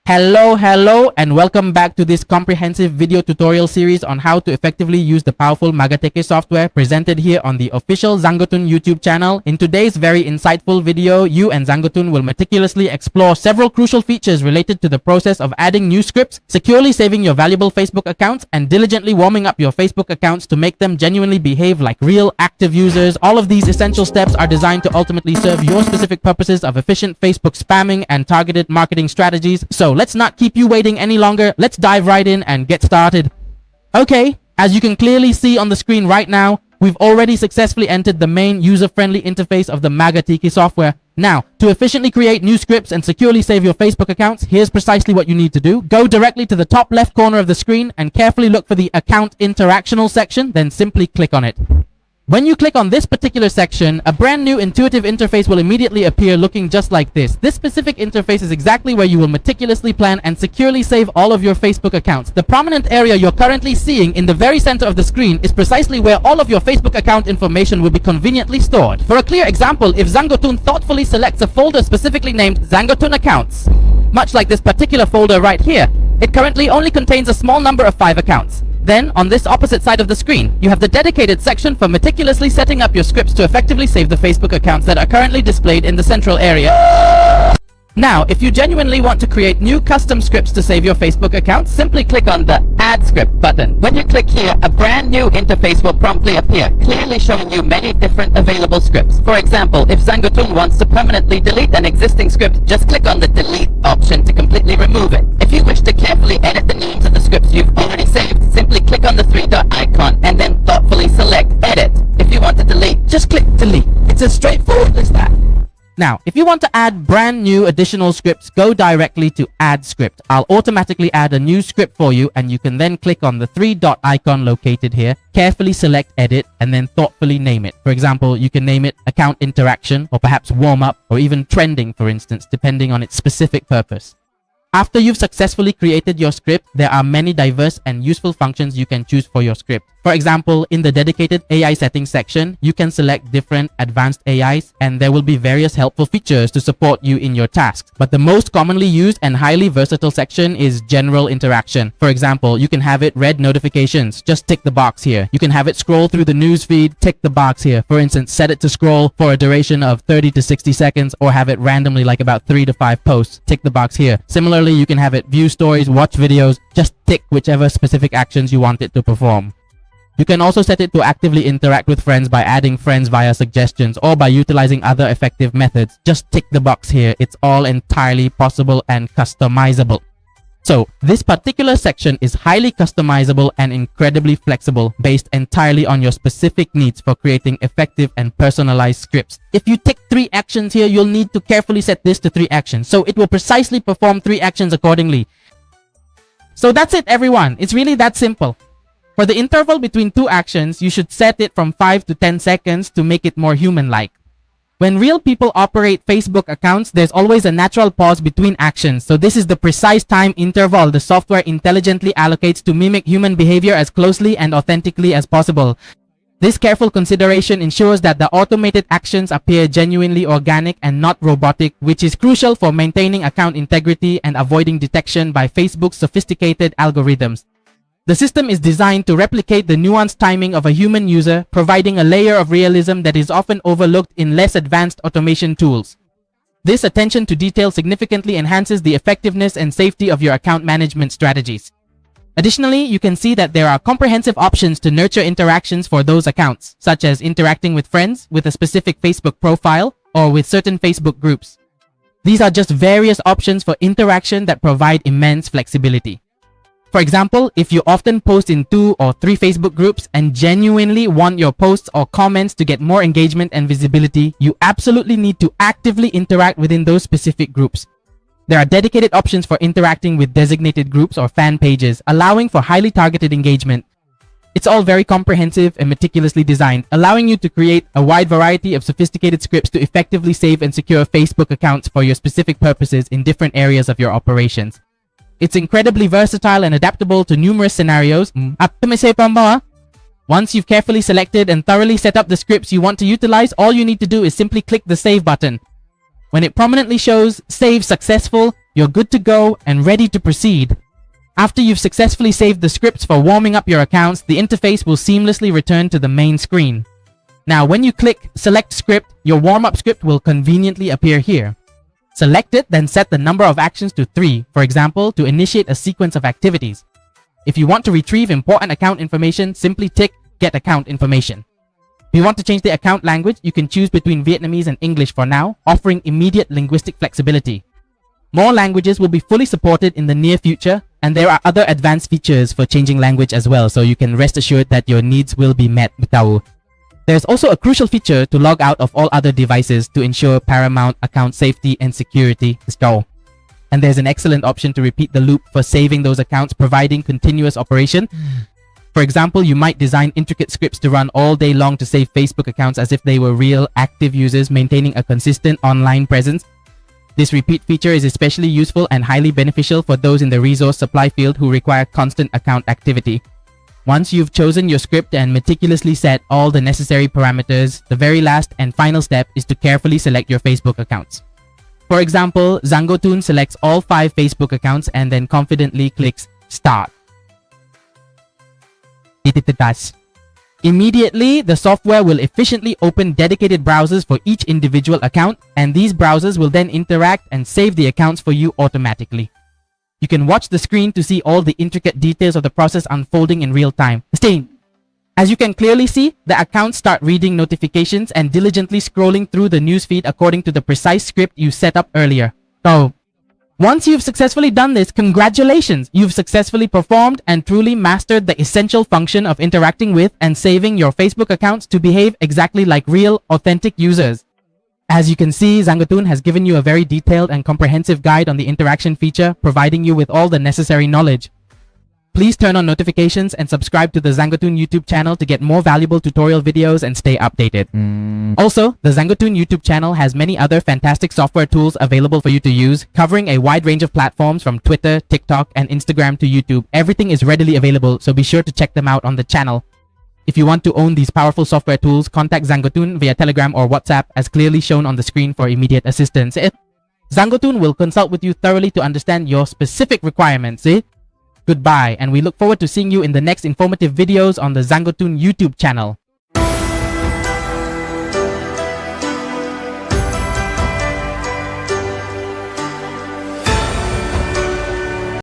Hello, and welcome back to this comprehensive video tutorial series on how to effectively use the powerful Magateke software presented here on the official Zangotun YouTube channel. In today's very insightful video, you and Zangotun will meticulously explore several crucial features related to the process of adding new scripts, securely saving your valuable Facebook accounts, and diligently warming up your Facebook accounts to make them genuinely behave like real active users. All of these essential steps are designed to ultimately serve your specific purposes of efficient Facebook spamming and targeted marketing strategies. So let's not keep you waiting any longer. Let's dive right in and get started. Okay, as you can clearly see on the screen right now, we've already successfully entered the main user-friendly interface of the Magateke software. Now, to efficiently create new scripts and securely save your Facebook accounts, here's precisely what you need to do. Go directly to the top left corner of the screen and carefully look for the Account Interactional section, then simply click on it. When you click on this particular section, a brand new intuitive interface will immediately appear looking just like this. This specific interface is exactly where you will meticulously plan and securely save all of your Facebook accounts. The prominent area you're currently seeing in the very center of the screen is precisely where all of your Facebook account information will be conveniently stored. For a clear example, if Zangotun thoughtfully selects a folder specifically named Zangotun Accounts, much like this particular folder right here, it currently only contains a small number of 5 accounts. Then, on this opposite side of the screen, you have the dedicated section for meticulously setting up your scripts to effectively save the Facebook accounts that are currently displayed in the central area. Now, if you genuinely want to create new custom scripts to save your Facebook accounts, simply click on the Add Script button. When you click here, a brand new interface will promptly appear, clearly showing you many different available scripts. For example, if Zangotun wants to permanently delete an existing script, just click on the Delete option to completely remove it. If you wish to carefully edit the names of the scripts you've already saved, simply click on the 3-dot icon and then thoughtfully select Edit. If you want to delete, just click Delete. It's as straightforward as that. Now, if you want to add brand new additional scripts, go directly to Add Script. I'll automatically add a new script for you, and you can then click on the 3-dot icon located here, carefully select Edit, and then thoughtfully name it. For example, you can name it Account Interaction, or perhaps Warm Up, or even Trending, for instance, depending on its specific purpose. After you've successfully created your script, there are many diverse and useful functions you can choose for your script. For example, in the dedicated AI settings section, you can select different advanced AIs, and there will be various helpful features to support you in your tasks. But the most commonly used and highly versatile section is general interaction. For example, you can have it read notifications, just tick the box here. You can have it scroll through the news feed, tick the box here. For instance, set it to scroll for a duration of 30 to 60 seconds, or have it randomly like about 3 to 5 posts, tick the box here. Similarly, you can have it view stories, watch videos, just tick whichever specific actions you want it to perform. You can also set it to actively interact with friends by adding friends via suggestions or by utilizing other effective methods. Just tick the box here. It's all entirely possible and customizable. So, this particular section is highly customizable and incredibly flexible, based entirely on your specific needs for creating effective and personalized scripts. If you tick 3 actions here, you'll need to carefully set this to 3 actions, so it will precisely perform 3 actions accordingly. So that's it, everyone. It's really that simple. For the interval between 2 actions, you should set it from 5 to 10 seconds to make it more human-like. When real people operate Facebook accounts, there's always a natural pause between actions, so this is the precise time interval the software intelligently allocates to mimic human behavior as closely and authentically as possible. This careful consideration ensures that the automated actions appear genuinely organic and not robotic, which is crucial for maintaining account integrity and avoiding detection by Facebook's sophisticated algorithms. The system is designed to replicate the nuanced timing of a human user, providing a layer of realism that is often overlooked in less advanced automation tools. This attention to detail significantly enhances the effectiveness and safety of your account management strategies. Additionally, you can see that there are comprehensive options to nurture interactions for those accounts, such as interacting with friends, with a specific Facebook profile, or with certain Facebook groups. These are just various options for interaction that provide immense flexibility. For example, if you often post in 2 or 3 Facebook groups and genuinely want your posts or comments to get more engagement and visibility, you absolutely need to actively interact within those specific groups. There are dedicated options for interacting with designated groups or fan pages, allowing for highly targeted engagement. It's all very comprehensive and meticulously designed, allowing you to create a wide variety of sophisticated scripts to effectively save and secure Facebook accounts for your specific purposes in different areas of your operations. It's incredibly versatile and adaptable to numerous scenarios. Once you've carefully selected and thoroughly set up the scripts you want to utilize, all you need to do is simply click the Save button. When it prominently shows Save Successful, you're good to go and ready to proceed. After you've successfully saved the scripts for warming up your accounts, the interface will seamlessly return to the main screen. Now, when you click Select Script, your warm-up script will conveniently appear here. Select it, then set the number of actions to 3, for example, to initiate a sequence of activities. If you want to retrieve important account information, simply tick Get Account Information. If you want to change the account language, you can choose between Vietnamese and English for now, offering immediate linguistic flexibility. More languages will be fully supported in the near future, and there are other advanced features for changing language as well, so you can rest assured that your needs will be met. There's also a crucial feature to log out of all other devices to ensure paramount account safety and security. Let's go. And there's an excellent option to repeat the loop for saving those accounts, providing continuous operation. For example, you might design intricate scripts to run all day long to save Facebook accounts as if they were real active users maintaining a consistent online presence. This repeat feature is especially useful and highly beneficial for those in the resource supply field who require constant account activity. Once you've chosen your script and meticulously set all the necessary parameters, the very last and final step is to carefully select your Facebook accounts. For example, Zangotun selects all 5 Facebook accounts and then confidently clicks Start. Immediately, the software will efficiently open dedicated browsers for each individual account, and these browsers will then interact and save the accounts for you automatically. You can watch the screen to see all the intricate details of the process unfolding in real time. As you can clearly see, the accounts start reading notifications and diligently scrolling through the newsfeed according to the precise script you set up earlier. So, once you've successfully done this, congratulations! You've successfully performed and truly mastered the essential function of interacting with and saving your Facebook accounts to behave exactly like real, authentic users. As you can see, Zangotun has given you a very detailed and comprehensive guide on the interaction feature, providing you with all the necessary knowledge. Please turn on notifications and subscribe to the Zangotun YouTube channel to get more valuable tutorial videos and stay updated. Also, the Zangotun YouTube channel has many other fantastic software tools available for you to use, covering a wide range of platforms from Twitter, TikTok, and Instagram to YouTube. Everything is readily available, so be sure to check them out on the channel. If you want to own these powerful software tools, contact Zangotun via Telegram or WhatsApp as clearly shown on the screen for immediate assistance. Zangotun will consult with you thoroughly to understand your specific requirements. Goodbye, and we look forward to seeing you in the next informative videos on the Zangotun YouTube channel.